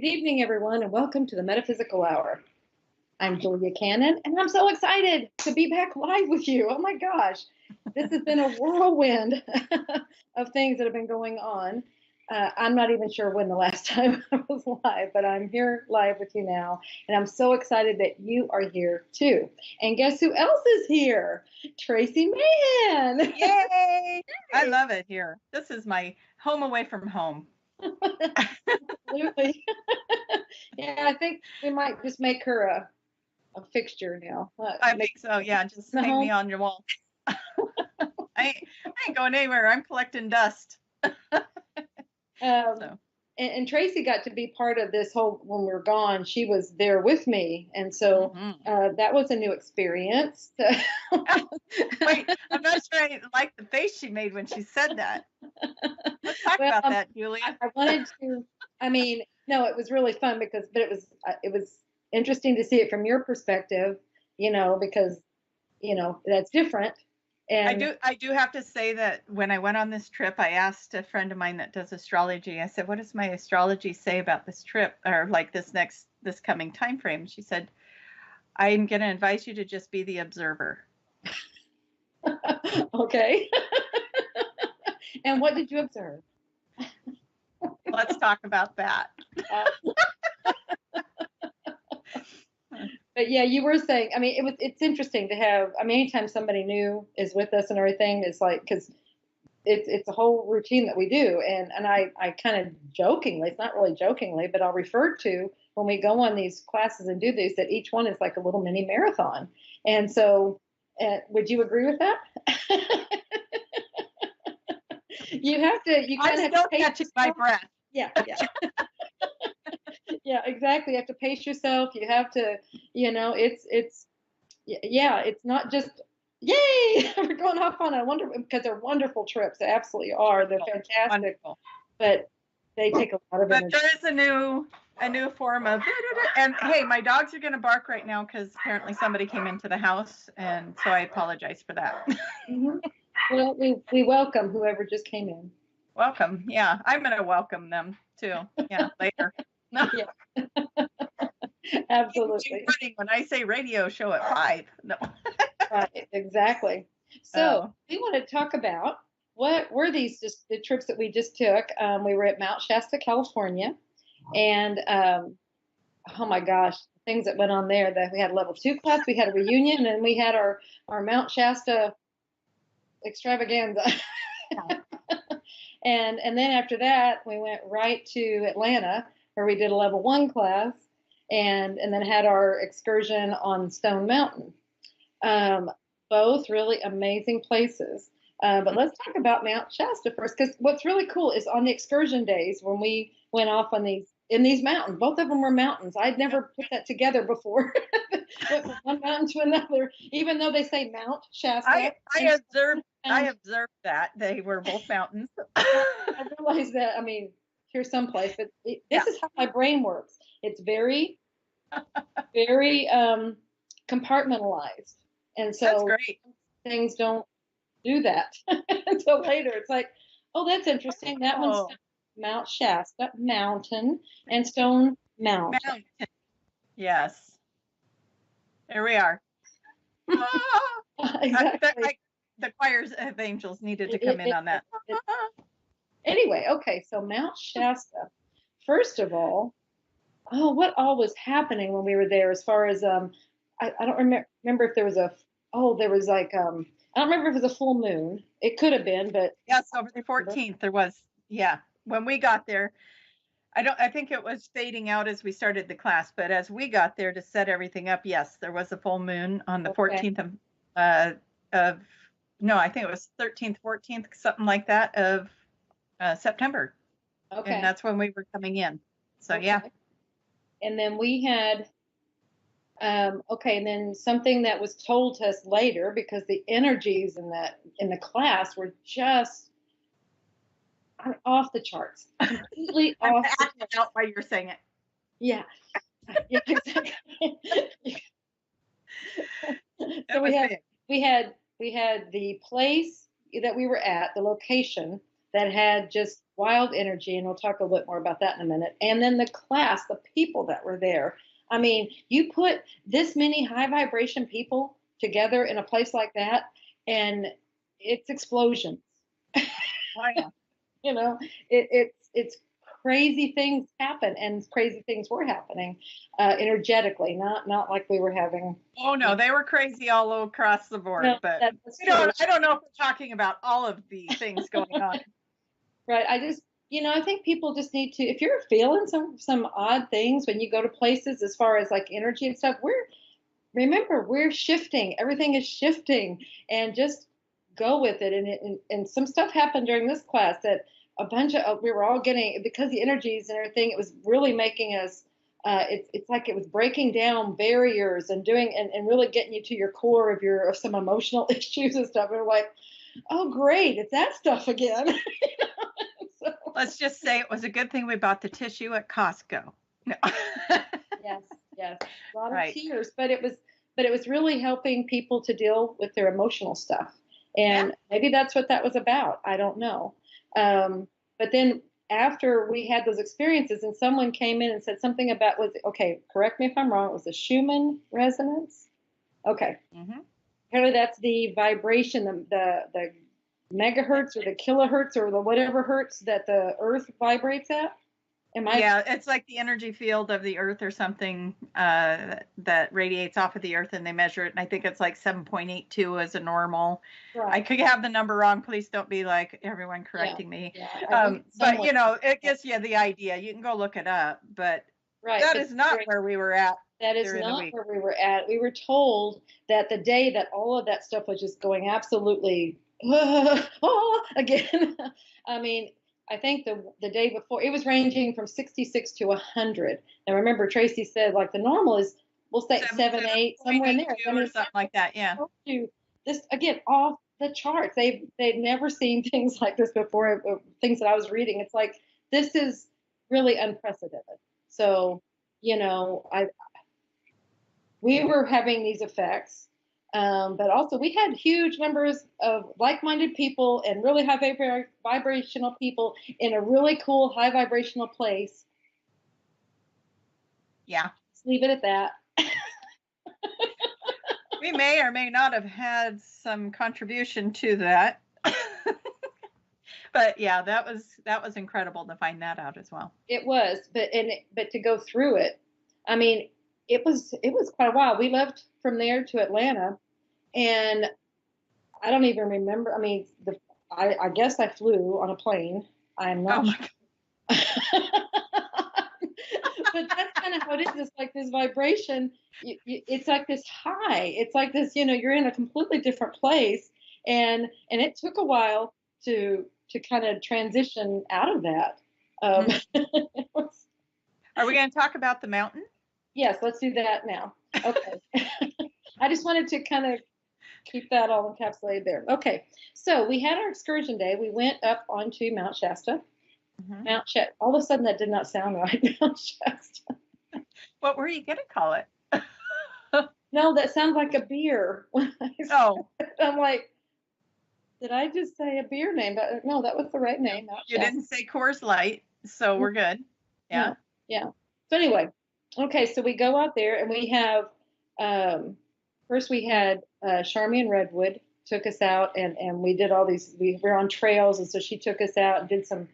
Good evening, everyone, and welcome to the Metaphysical Hour. I'm Julia Cannon, and I'm so excited to be back live with you. Oh my gosh, this has been a whirlwind of things that have been going on. I'm not even sure when the last time I was live, but I'm here live with you now, and I'm so excited that you are here too. And guess who else is here? Tracy Mahan. Yay! I love it here. This is my home away from home. Absolutely. Yeah, I think we might just make her a fixture now. I think so. Yeah, just hang me on your wall. I ain't going anywhere. I'm collecting dust. And Tracy got to be part of this whole, when we were gone, she was there with me. And so that was a new experience. Wait, I'm not sure I like the face she made when she said that. Let's talk about that, Julia. I wanted to, no, it was really fun but it was interesting to see it from your perspective, because, that's different. And I do have to say that when I went on this trip, I asked a friend of mine that does astrology. I said, "What does my astrology say about this trip, or like this coming time frame?" She said, "I'm going to advise you to just be the observer." Okay. And what did you observe? Let's talk about that. But yeah, you were saying, it's interesting to have, anytime somebody new is with us and everything, it's like, because it's a whole routine that we do. And I kind of jokingly, it's not really jokingly, but I'll refer to when we go on these classes and do these, that each one is like a little mini marathon. And so, would you agree with that? You have to, I'm still catching my breath. Yeah. Yeah, exactly. You have to pace yourself. You have to, it's not just, yay, we're going off on because they're wonderful trips. They absolutely are. They're fantastic. Wonderful. But they take a lot of energy. But there is a new form of, and hey, my dogs are going to bark right now because apparently somebody came into the house, and so I apologize for that. Mm-hmm. Well, we welcome whoever just came in. Welcome. Yeah, I'm going to welcome them too. Yeah, later. No. Yeah. Absolutely. When I say radio show at 5. No. Right, exactly. So we want to talk about what were these just the trips that we just took. We were at Mount Shasta, California, and oh my gosh, things that went on there. That we had a level 2 class, we had a reunion, and we had our Mount Shasta extravaganza. And then after that, we went right to Atlanta, where we did a level 1 class, and then had our excursion on Stone Mountain. Both really amazing places. But let's talk about Mount Shasta first, because what's really cool is on the excursion days when we went off on these mountains, both of them were mountains. I'd never put that together before. Went from one mountain to another, even though they say Mount Shasta. I observed that they were both mountains. I realized that, here's someplace, but this is how my brain works. It's very, very compartmentalized. And so that's great. Things don't do that until later. It's like, oh, that's interesting. That one's Mount Shasta, mountain, and Stone Mountain. Yes. There we are. Exactly. The choirs of angels needed to come in on that. Anyway, okay, so Mount Shasta. First of all, what all was happening when we were there as far as, I don't remember if there was there was like, I don't remember if it was a full moon. It could have been, but. Yes, over the 14th there was, when we got there. I think it was fading out as we started the class, but as we got there to set everything up, yes, there was a full moon on the 14th of no, I think it was 13th, 14th, something like that of September. Okay. And that's when we were coming in. So, yeah. And then we had, and then something that was told to us later, because the energies in the class were just off the charts. Completely off the charts. Out while you're saying it. Yeah. Yeah, exactly. So we had the place that we were at, the location, that had just wild energy, and we'll talk a little bit more about that in a minute. And then the class, the people that were there. I mean, you put this many high vibration people together in a place like that, and it's explosions. Oh, yeah. You know, it's crazy things happen, and crazy things were happening energetically, not like we were having. Oh no, they were crazy all across the board, No, but that's I don't know if we're talking about all of the things going on. right. I just, I think people just need to, if you're feeling some odd things when you go to places as far as like energy and stuff, remember, we're shifting. Everything is shifting, and just go with it. And some stuff happened during this class that a bunch of we were all getting, because the energies and everything. It was really making us. It's like it was breaking down barriers and doing and really getting you to your core of some emotional issues and stuff. And we're like, oh great, it's that stuff again. So, Let's just say it was a good thing we bought the tissue at Costco. No. yes, a lot of Right. tears, but it was really helping people to deal with their emotional stuff, and maybe that's what that was about. I don't know, but then after we had those experiences, and someone came in and said something about, okay, correct me if I'm wrong, it was the Schumann resonance. Okay, apparently that's the vibration, the megahertz or the kilohertz or the whatever hertz that the Earth vibrates at. Yeah, it's like the energy field of the Earth or something that radiates off of the Earth, and they measure it. And I think it's like 7.82 as a normal. Right. I could have the number wrong. Please don't be like everyone correcting me. Yeah, but it gives you the idea. You can go look it up, but that is not where we were at. That is not where we were at. We were told that the day that all of that stuff was just going absolutely again. I mean, I think the day before, it was ranging from 66 to 100. And remember, Tracy said like the normal is, we'll say 7, 8, somewhere in there. Or something like that. Yeah. This again off the charts. They've never seen things like this before. Things that I was reading, it's like this is really unprecedented. So we were having these effects. But also, we had huge numbers of like-minded people and really high vibrational people in a really cool high vibrational place. Yeah. Let's leave it at that. We may or may not have had some contribution to that. But yeah, that was incredible to find that out as well. It was, but to go through it, I mean, it was quite a while. We left from there to Atlanta, and I don't even remember. I mean, I guess I flew on a plane. I'm not sure. But that's kind of how it is. It's like this vibration. It's like this high. It's like this. You're in a completely different place, and it took a while to kind of transition out of that. Are we going to talk about the mountain? Yes, let's do that now. Okay. I just wanted to kind of keep that all encapsulated there. Okay, so we had our excursion day. We went up onto Mount Shasta. Mount Shasta. All of a sudden, that did not sound right. Mount Shasta. What were you going to call it? No, that sounds like a beer. Oh. I'm like, did I just say a beer name? But no, that was the right name. You didn't say Coors Light, so we're good. Yeah. Yeah. So anyway, okay, so we go out there and we have, first we had Charmian Redwood took us out and we did all these, we were on trails, and so she took us out and did some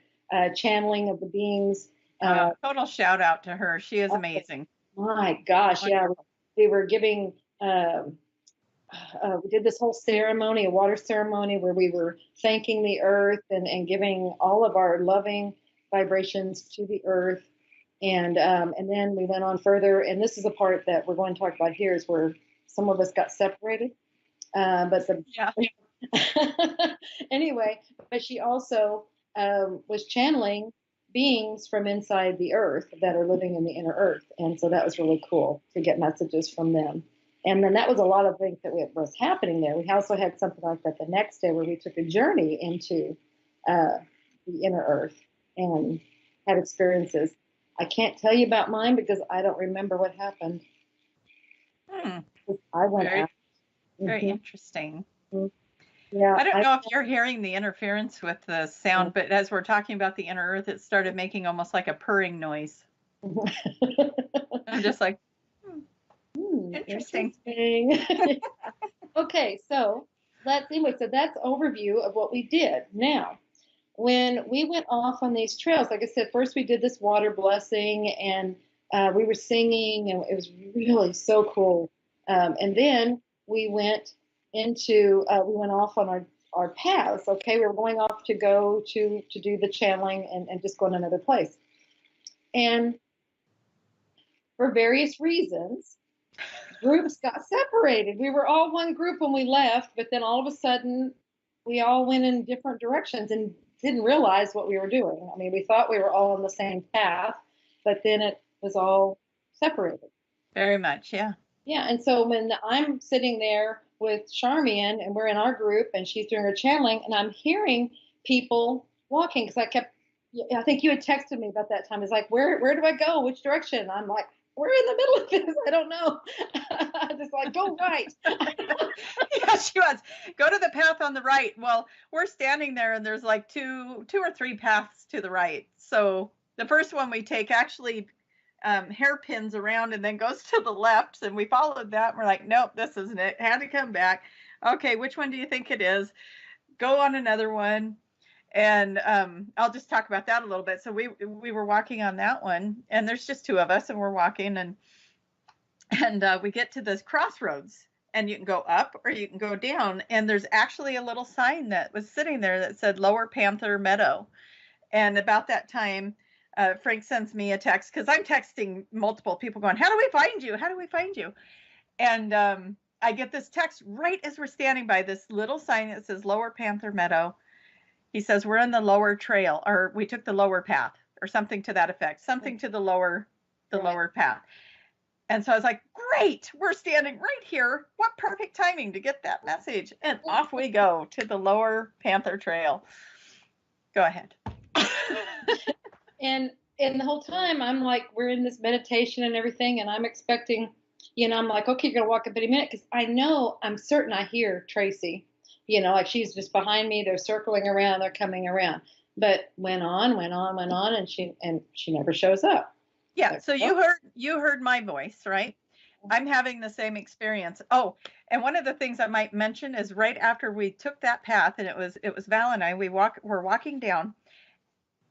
channeling of the beings. Total shout out to her. She is amazing. My gosh, yeah. We were giving, we did this whole ceremony, a water ceremony, where we were thanking the earth and giving all of our loving vibrations to the earth. And then we went on further, and this is a part that we're going to talk about here, is where some of us got separated. Anyway, but she also was channeling beings from inside the earth that are living in the inner earth, and so that was really cool to get messages from them. And then that was a lot of things that was happening there. We also had something like that the next day, where we took a journey into the inner earth and had experiences. I can't tell you about mine because I don't remember what happened. I went out. Very interesting. Yeah. I don't know if you're hearing the interference with the sound, but as we're talking about the inner earth, it started making almost like a purring noise. I'm just like, interesting. Interesting. Okay, so so that's overview of what we did. Now, when we went off on these trails, like I said, first we did this water blessing and we were singing and it was really so cool. And then we went we went off on our paths. Okay, we were going off to go to do the channeling and just go to another place. And for various reasons, groups got separated. We were all one group when we left, but then all of a sudden we all went in different directions and didn't realize what we were doing. I mean, we thought we were all on the same path, but then it was all separated. Very much, yeah. Yeah, and so when I'm sitting there with Charmian and we're in our group and she's doing her channeling and I'm hearing people walking because I think you had texted me about that time. It's like, where do I go? Which direction? I'm like, we're in the middle of this. I don't know. Just like, go right. Yeah, she was. Go to the path on the right. Well, we're standing there and there's like two or three paths to the right. So the first one we take actually hairpins around and then goes to the left. And we followed that. And we're like, nope, this isn't it. Had to come back. Okay, which one do you think it is? Go on another one. And I'll just talk about that a little bit. So we were walking on that one, and there's just two of us, and we're walking, and we get to this crossroads, and you can go up or you can go down, and there's actually a little sign that was sitting there that said Lower Panther Meadow. And about that time, Frank sends me a text because I'm texting multiple people going, how do we find you? How do we find you? And I get this text right as we're standing by this little sign that says Lower Panther Meadow. He says, we're in the lower trail, or we took the lower path, or something to that effect, something to the lower path. And so I was like, great, we're standing right here. What perfect timing to get that message. And off we go to the Lower Panther Trail. Go ahead. And the whole time I'm like, we're in this meditation and everything, and I'm expecting, I'm like, okay, you're going to walk up any minute, because I'm certain I hear Tracy. Like she's just behind me. They're circling around. They're coming around. But went on, and she never shows up. Yeah. So you heard my voice, right? I'm having the same experience. Oh, and one of the things I might mention is right after we took that path, and it was Val and I. We're walking down.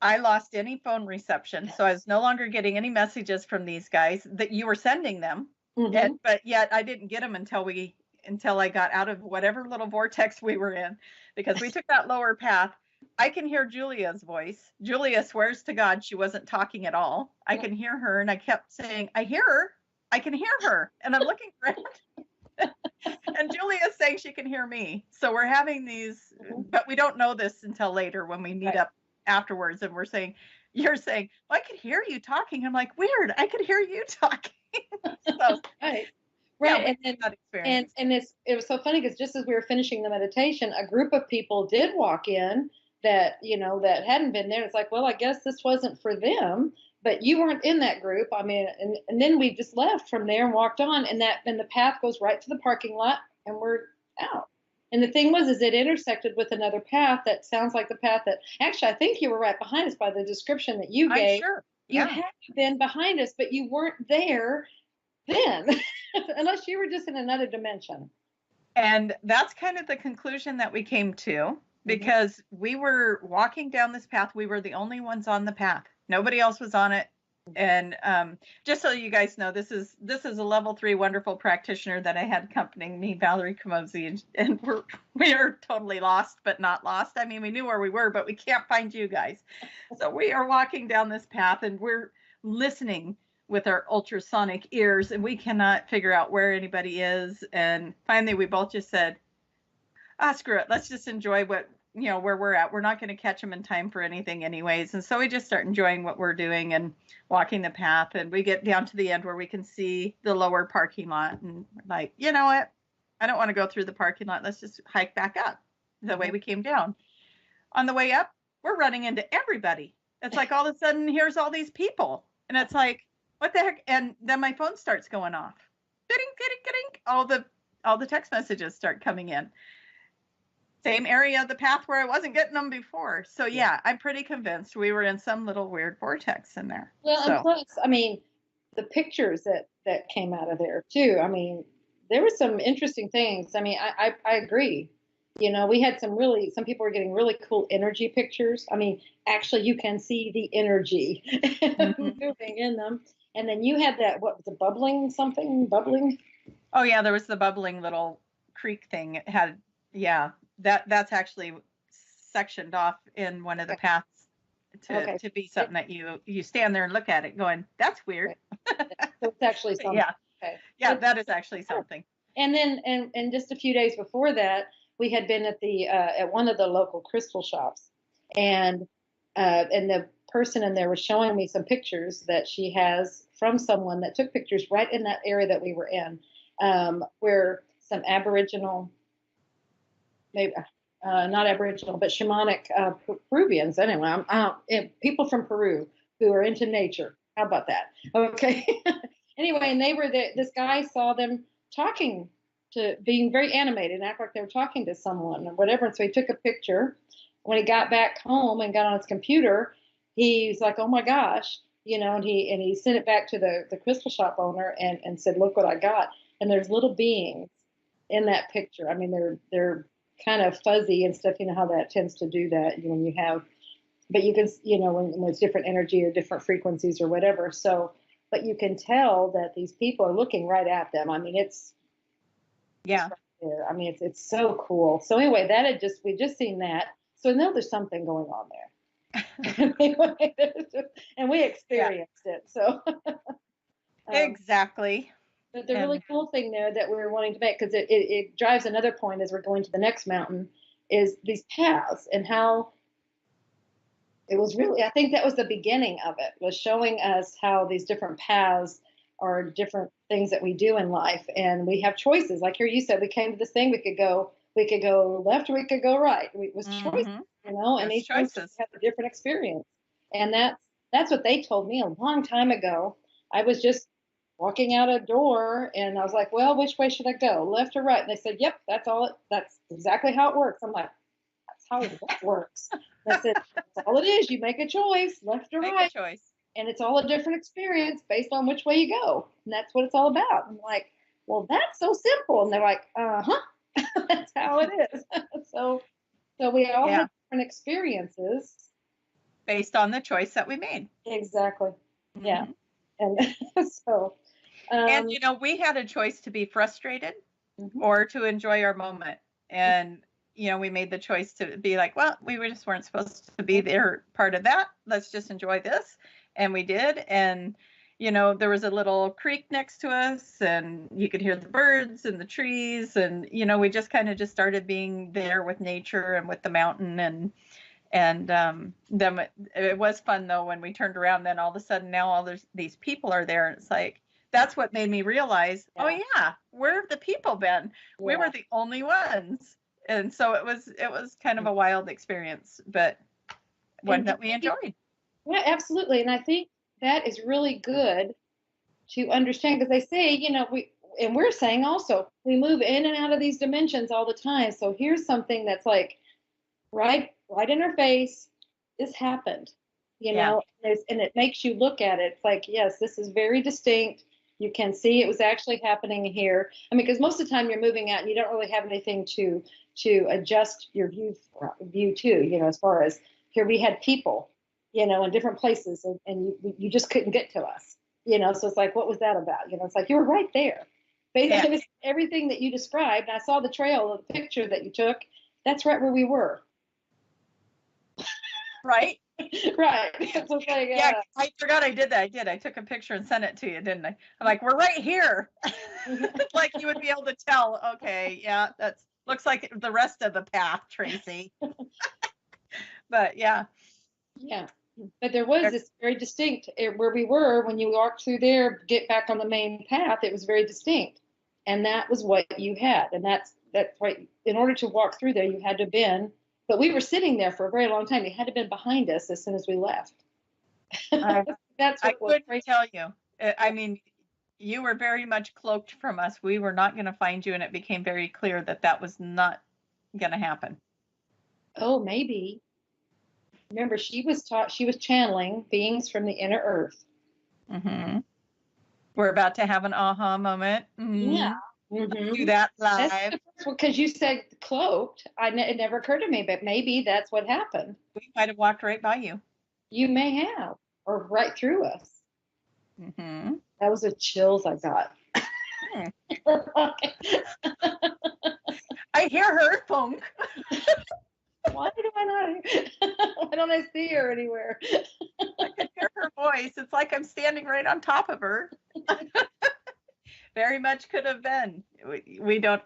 I lost any phone reception, so I was no longer getting any messages from these guys that you were sending them. Mm-hmm. But yet I didn't get them until I got out of whatever little vortex we were in, because we took that lower path. I can hear Julia's voice. Julia swears to God she wasn't talking at all. I can hear her, and I kept saying, I hear her. I can hear her. And I'm looking around. And Julia's saying she can hear me. So we're having these, but we don't know this until later when we meet up afterwards. And you're saying, well, I could hear you talking. I'm like, weird. I could hear you talking. So, Right. Yeah, and it was so funny because just as we were finishing the meditation, a group of people did walk in that hadn't been there. It's like, well, I guess this wasn't for them, but you weren't in that group. I mean, and then we just left from there and walked on, and the path goes right to the parking lot, and we're out. And the thing is it intersected with another path that sounds like the path that actually I think you were right behind us by the description that you gave. I'm sure. You had been behind us, but you weren't there then, unless you were just in another dimension. And that's kind of the conclusion that we came to, because we were walking down this path. We were the only ones on the path. Nobody else was on it. And just so you guys know, this is a level 3 wonderful practitioner that I had accompanying me, Valerie Camozzi, and we are totally lost, but not lost. I mean, we knew where we were, but we can't find you guys. So we are walking down this path, and we're listening with our ultrasonic ears, and we cannot figure out where anybody is. And finally, we both just said, screw it. Let's just enjoy where we're at. We're not going to catch them in time for anything anyways. And so we just start enjoying what we're doing and walking the path. And we get down to the end where we can see the lower parking lot. And we're like, you know what? I don't want to go through the parking lot. Let's just hike back up the way we came down. On the way up, we're running into everybody. It's like all of a sudden, here's all these people. And it's like, what the heck? And then my phone starts going off. All the text messages start coming in. same area of the path where I wasn't getting them before. So yeah, I'm pretty convinced we were in some little weird vortex in there. Well, and So plus, I mean, the pictures that came out of there too. I mean, there were some interesting things. I mean, I agree. You know, we had some people were getting really cool energy pictures. I mean, actually, you can see the energy mhm. moving in them. And then you had that, what was it, bubbling? Oh yeah, there was the bubbling little creek thing. It had, yeah, that's actually sectioned off in one of the paths Okay. to be something that you stand there and look at it going, that's weird. Okay. So it's actually something. Yeah. Okay. Yeah, that is actually something. And then, and just a few days before that, we had been at the at one of the local crystal shops, and the person in there was showing me some pictures that she has from someone that took pictures right in that area that we were in, where some Aboriginal, maybe not Aboriginal, but shamanic Peruvians. Anyway, people from Peru who are into nature. How about that? Okay. Anyway, and they were there. This guy saw them talking to, being very animated and act like they were talking to someone or whatever. And so he took a picture. When he got back home and got on his computer, he's like, "Oh my gosh." You know, and he sent it back to the crystal shop owner and said, "Look what I got." And there's little beings in that picture. I mean, they're kind of fuzzy and stuff. You know how that tends to do that when you have, but you can, when it's different energy or different frequencies or whatever. So, but you can tell that these people are looking right at them. I mean, it's Yeah. right there. I mean, it's so cool. So anyway, we just seen that. So now there's something going on there. Anyway, and we experienced it. So Exactly. but the And really cool thing there that we were wanting to make, because it drives another point as we're going to the next mountain, is these paths and how it was really, I think that was the beginning of it, was showing us how these different paths are different things that we do in life, and we have choices. Like here you said, we came to this thing, we could go left or we could go right. It was choices, mm-hmm. and There's each one choices. has a different experience. And that's what they told me a long time ago. I was just walking out a door and I was like, well, which way should I go, left or right? And they said, yep, that's exactly how it works. I'm like, that's how that works. And I said, that's all it is. You make a choice, left or Make a right, choice. and it's all a different experience based on which way you go. And that's what it's all about. I'm like, well, that's so simple. And they're like, uh-huh. That's how it is. so we all Yeah. have different experiences. Based on the choice that we made. Exactly. Yeah. Mm-hmm. And so And we had a choice to be frustrated mhm. or to enjoy our moment. And we made the choice to be like, well, we just weren't supposed to be there part of that. Let's just enjoy this. And we did. And there was a little creek next to us and you could hear the birds and the trees. And, we just kind of just started being there with nature and with the mountain. And then it was fun though when we turned around. Then all of a sudden now all these people are there, and it's like that's what made me realize, oh yeah, where have the people been? We were the only ones, and so it was kind of a wild experience, but one that we enjoyed. Yeah, absolutely. And I think that is really good to understand, because they say, we're saying also we move in and out of these dimensions all the time. So here's something that's like right in our face. This happened, Yeah. and it makes you look at it. It's like, yes, this is very distinct. You can see it was actually happening here. I mean, because most of the time you're moving out and you don't really have anything to adjust your view to, as far as here we had people, in different places, and you just couldn't get to us, so it's like, what was that about? It's like you were right there. Basically, everything that you described. I saw the trail, the picture that you took. That's right where we were. Right. Right. So it's like, yeah, I forgot I did that. I took a picture and sent it to you, didn't I? I'm like, we're right here. Like you would be able to tell, okay, yeah, that's looks like the rest of the path, Tracy. But yeah. But there was this very distinct where we were when you walked through there, get back on the main path. It was very distinct, and that was what you had, and that's right. In order to walk through there, you had to have been. But we were sitting there for a very long time. You had to have been behind us as soon as we left. That's what I couldn't tell you. I mean, you were very much cloaked from us. We were not going to find you, and it became very clear that was not going to happen. Oh, maybe. Remember, she was channeling beings from the inner earth. Mm-hmm. We're about to have an aha moment. Yeah. Let's do that live. Because you said cloaked. It never occurred to me, but maybe that's what happened. We might have walked right by you. You may have, or right through us. Mm-hmm. That was the chills I got. I hear her funk. Why don't I see her anywhere? I can hear her voice. It's like I'm standing right on top of her. Very much could have been. We don't.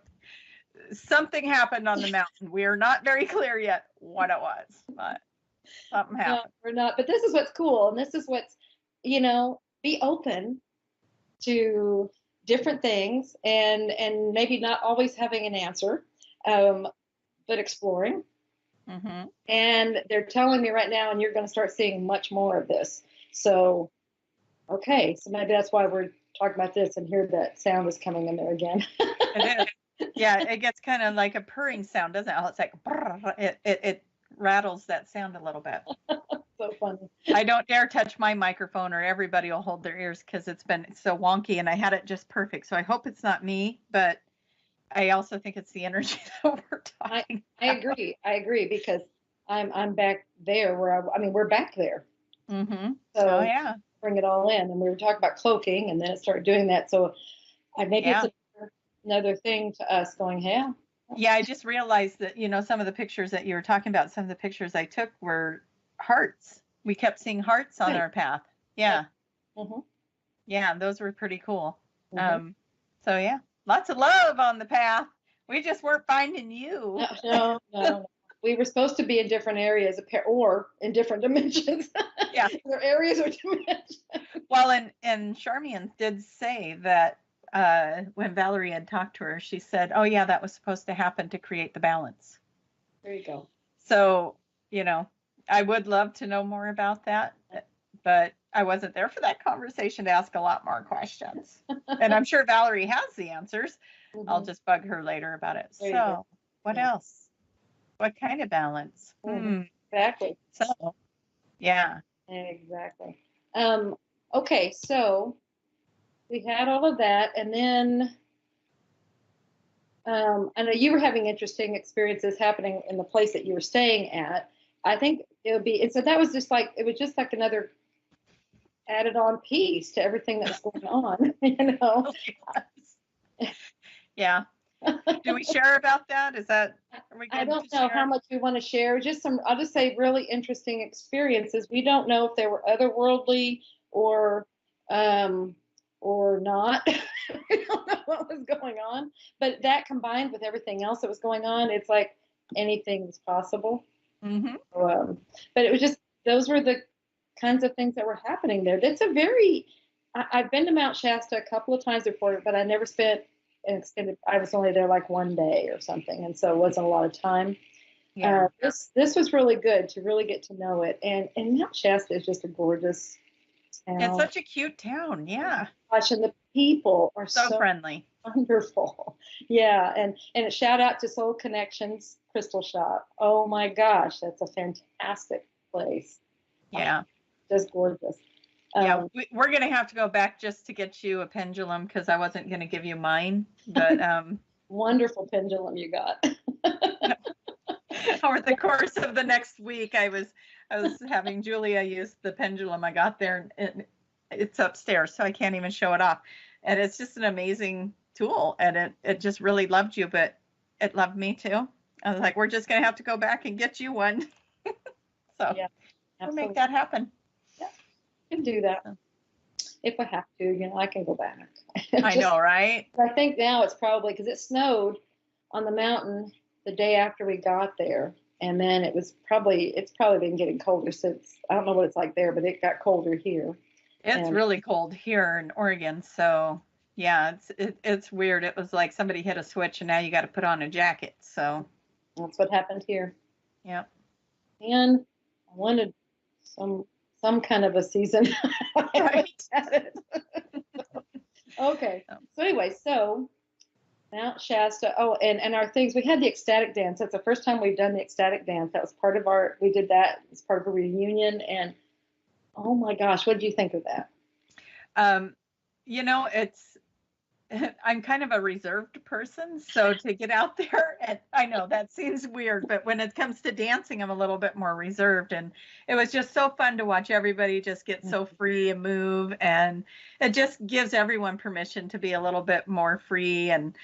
Something happened on the mountain. We are not very clear yet what it was, but something happened. No, we're not. But this is what's cool, and this is what's, be open to different things, and maybe not always having an answer, but exploring. Mm-hmm. And they're telling me right now, and you're going to start seeing much more of this. So, okay, so maybe that's why we're talking about this, and here that sound is coming in there again. It is. Yeah, it gets kind of like a purring sound, doesn't it? It's like it rattles that sound a little bit. So funny. I don't dare touch my microphone, or everybody will hold their ears because it's been so wonky, and I had it just perfect. So I hope it's not me, but I also think it's the energy that we're talking. I agree because I'm back there where we're back there. Mm-hmm. So yeah, bring it all in, and we were talking about cloaking, and then it started doing that. So maybe it's another thing to us going, hey. Yeah, I just realized that, some of the pictures that you were talking about, some of the pictures I took were hearts. We kept seeing hearts on our path. Yeah. Mm-hmm. Yeah, those were pretty cool. Mm-hmm. So yeah, lots of love on the path. We just weren't finding you. No. We were supposed to be in different areas, or in different dimensions. Yeah. Or areas or dimensions. Well, and Charmian did say that when Valerie had talked to her, she said, oh yeah, that was supposed to happen to create the balance. There you go. So, I would love to know more about that, but I wasn't there for that conversation to ask a lot more questions. And I'm sure Valerie has the answers. Mm-hmm. I'll just bug her later about it. So what else? What kind of balance? Mm-hmm. Exactly. So, yeah. Exactly. Okay, so we had all of that, and then I know you were having interesting experiences happening in the place that you were staying at. I think it would be, and so that was just like, it was just like another added on piece to everything that was going on, Yeah. Do we share about that? I don't know how much we want to share. I'll just say really interesting experiences. We don't know if they were otherworldly or not. We don't know what was going on. But that combined with everything else that was going on, it's like anything is possible. Mm-hmm. So, but it was just, those were the kinds of things that were happening there. I've been to Mount Shasta a couple of times before, but I never spent I was only there like one day or something, and so it wasn't a lot of time. Yeah. This was really good to really get to know it, and Mount Shasta is just a gorgeous town. It's such a cute town, yeah. Gosh, and the people are so friendly, wonderful. Yeah, and a shout out to Soul Connections Crystal Shop. Oh my gosh, that's a fantastic place. Yeah, just gorgeous. Yeah, we're going to have to go back just to get you a pendulum because I wasn't going to give you mine, but wonderful pendulum you got. Over the course of the next week, I was having Julia use the pendulum I got there, and it's upstairs, so I can't even show it off. And it's just an amazing tool, and it just really loved you, but it loved me too. I was like, we're just going to have to go back and get you one. So yeah, we'll make that happen. Can do that if I have to. I can go back. I know, right? I think now it's probably because it snowed on the mountain the day after we got there, and then it's probably been getting colder since. I don't know what it's like there, but it got colder here. It's really cold here in Oregon, so yeah, it's weird. It was like somebody hit a switch, and now you got to put on a jacket. So that's what happened here. Yep. And I wanted some kind of a season. Right. Okay. So anyway, Mount Shasta. Oh, and our things. We had the ecstatic dance. That's the first time we've done the ecstatic dance. That was part of our. We did that as part of a reunion. And oh my gosh, what did you think of that? Um, it's I'm kind of a reserved person, so to get out there, and I know that seems weird, but when it comes to dancing, I'm a little bit more reserved. And it was just so fun to watch everybody just get so free and move, and it just gives everyone permission to be a little bit more free. And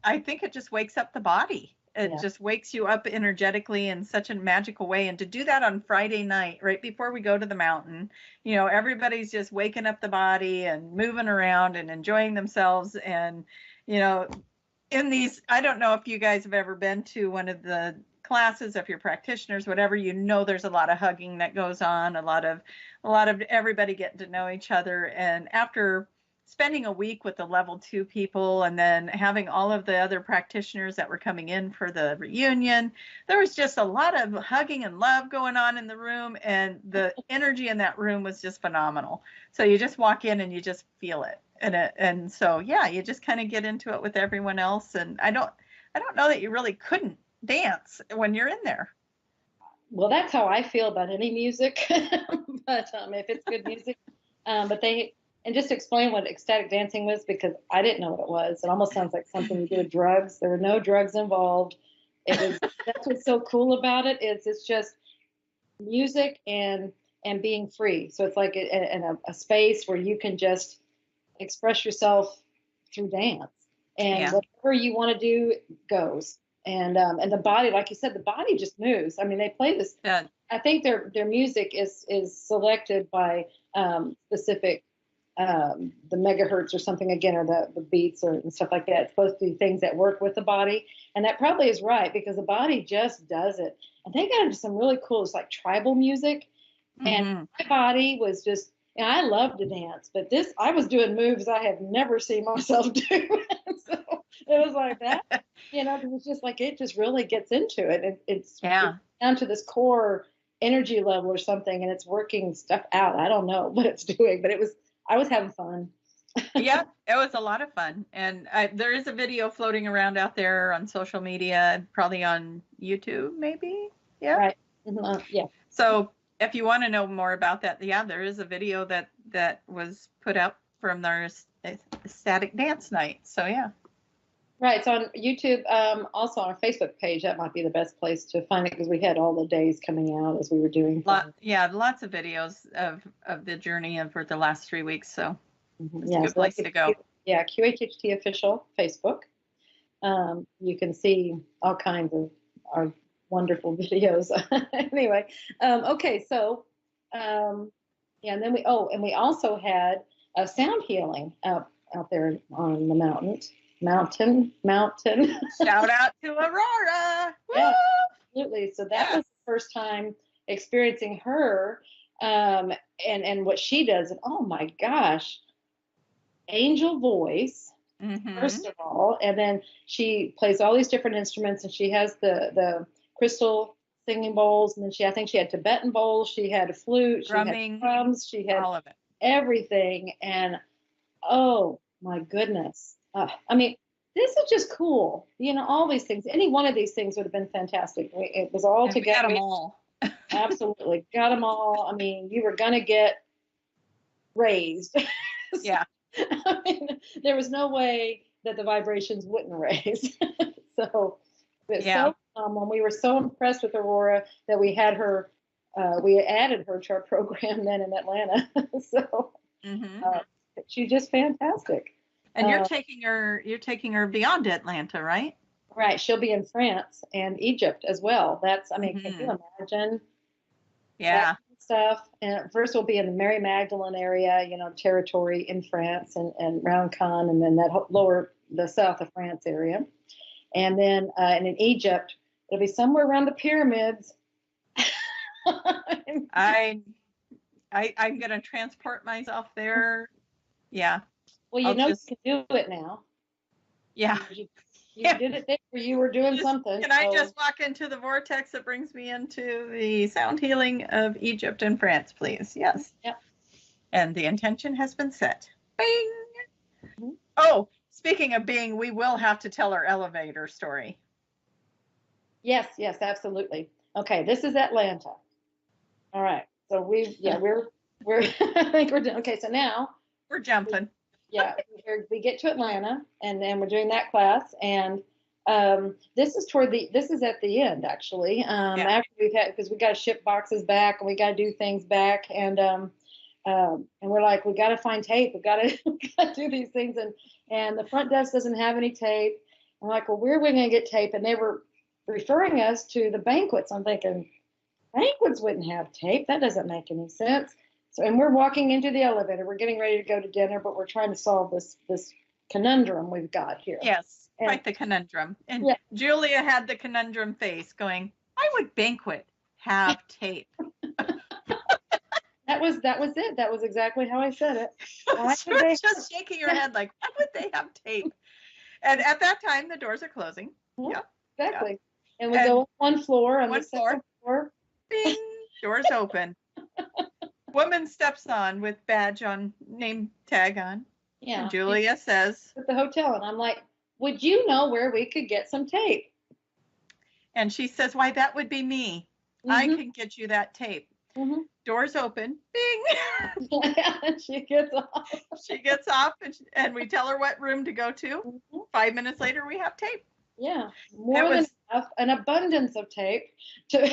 I think it just wakes up the body. It just wakes you up energetically in such a magical way. And to do that on Friday night, right before we go to the mountain, everybody's just waking up the body and moving around and enjoying themselves. And, in these, I don't know if you guys have ever been to one of the classes, if you're practitioners, whatever, there's a lot of hugging that goes on, a lot of everybody getting to know each other. And after spending a week with the level 2 people and then having all of the other practitioners that were coming in for the reunion, there was just a lot of hugging and love going on in the room, and the energy in that room was just phenomenal. So you just walk in and you just feel it. And so, yeah, you just kind of get into it with everyone else. And I don't know that you really couldn't dance when you're in there. Well, that's how I feel about any music, but if it's good music, and just to explain what ecstatic dancing was, because I didn't know what it was. It almost sounds like something you do with drugs. There were no drugs involved. That's what's so cool about it, is it's just music and being free. So it's like a space where you can just express yourself through dance, and whatever you want to do goes. And the body, like you said, the body just moves. I mean, they play this. Yeah. I think their music is selected by specific the megahertz or something, again, or the beats and stuff like that. It's supposed to be things that work with the body, and that probably is right, because the body just does it. And they got into some really cool, it's like tribal music, and my body was just. And I love to dance, but I was doing moves I have never seen myself do. So it was like that, because it's just like, it just really gets into it. And it's down to this core energy level or something, and it's working stuff out. I don't know what it's doing, but I was having fun. Yeah, it was a lot of fun. And there is a video floating around out there on social media, probably on YouTube, maybe. Yeah. Right. Yeah. So if you want to know more about that, there is a video that was put out from their ecstatic dance night. So yeah. Right. So on YouTube, also on our Facebook page, that might be the best place to find it, because we had all the days coming out as we were doing. Lots of videos of the journey for the last 3 weeks. So it's a good place to go. Yeah, QHHT official Facebook. You can see all kinds of our wonderful videos. Anyway, okay, so and then we also had a sound healing out there on the mountain. Shout out to Aurora. Yeah, absolutely. So that was the first time experiencing her, and what she does. And oh my gosh, angel voice. First of all, and then she plays all these different instruments, and she has the crystal singing bowls, and then I think she had Tibetan bowls, she had a flute, drumming, she had drums, she had all of it, everything. And oh my goodness, I mean, this is just cool. All these things, any one of these things would have been fantastic. It was all together. We got them all. Absolutely, got them all. I mean, you were gonna get raised. Yeah. I mean, there was no way that the vibrations wouldn't raise. So we were so impressed with Aurora that we had her, we added her to our program then in Atlanta. So she's just fantastic. And you're taking her beyond Atlanta, right? Right. She'll be in France and Egypt as well. Can you imagine? Yeah. Stuff. And first we'll be in the Mary Magdalene area, territory in France and around Cannes, and then the south of France area. And then and in Egypt, it'll be somewhere around the pyramids. I'm going to transport myself there. Yeah. Well, you can do it now. Yeah. You did it there. You were doing something. Can I just walk into the vortex that brings me into the sound healing of Egypt and France, please? Yes. Yep. And the intention has been set. Bing. Oh, Speaking of being, we will have to tell our elevator story. Yes, absolutely. Okay, this is Atlanta. All right. So we're I think we're done. Okay, so now we're jumping. We get to Atlanta, and then we're doing that class, and this is at the end actually. After because we got to ship boxes back and we got to do things back, and we're like, we got to find tape. We got to do these things, and the front desk doesn't have any tape. I'm like, well, where are we going to get tape? And they were referring us to the banquets. I'm thinking, banquets wouldn't have tape. That doesn't make any sense. So, and we're walking into the elevator. We're getting ready to go to dinner, but we're trying to solve this conundrum we've got here. Yes, quite the conundrum. And Julia had the conundrum face going, why would banquet have tape? That was it. That was exactly how I said it. Just shaking her head like, why would they have tape? And at that time, the doors are closing. Mm-hmm. Yeah, exactly. Yeah. And we go one floor, on the second floor. Bing, doors open. Woman steps on with badge on, name tag on. Yeah. And Julia says, at the hotel, and I'm like, would you know where we could get some tape? And she says, why, that would be me. Mm-hmm. I can get you that tape. Mm-hmm. Doors open. Bing. And she gets off. She gets off, and we tell her what room to go to. Mm-hmm. 5 minutes later, we have tape. Yeah, more than enough, an abundance of tape to.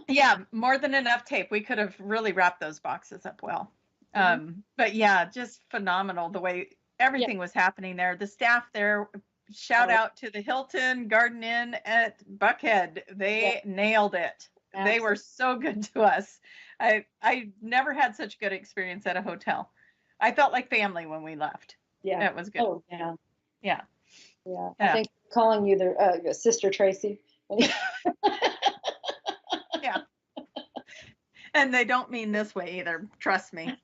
Yeah, more than enough tape. We could have really wrapped those boxes up well. Mm-hmm. But yeah, just phenomenal the way everything was happening there. The staff there, shout out to the Hilton Garden Inn at Buckhead. They nailed it. Absolutely. They were so good to us. I never had such good experience at a hotel. I felt like family when we left. Yeah, that was good. Oh yeah, yeah. I think calling you the Sister Tracy. Yeah. And they don't mean this way either. Trust me.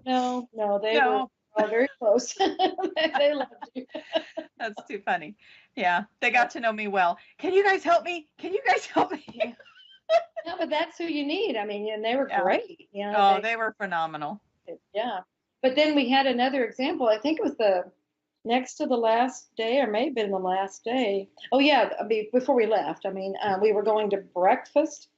No, they were all very close. They loved you. That's too funny. Yeah, they got to know me well. Can you guys help me? No, but that's who you need. I mean, and they were great. You know, oh, they were phenomenal. Yeah. But then we had another example. I think it was the next to the last day, or maybe been the last day. Oh yeah, I mean, before we left. I mean, we were going to breakfast.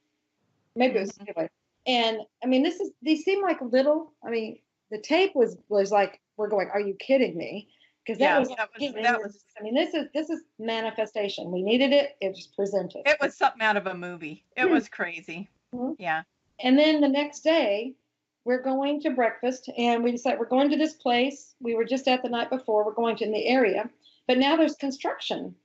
Maybe it was anyway. And I mean, these seem like little. I mean, the tape was like, we're going, are you kidding me? Because that was. I mean, this is manifestation. We needed it. It was presented. It was something out of a movie. It was crazy. Mm-hmm. Yeah. And then the next day, we're going to breakfast, and we decided we're going to this place. We were just at the night before. We're going to in the area, but now there's construction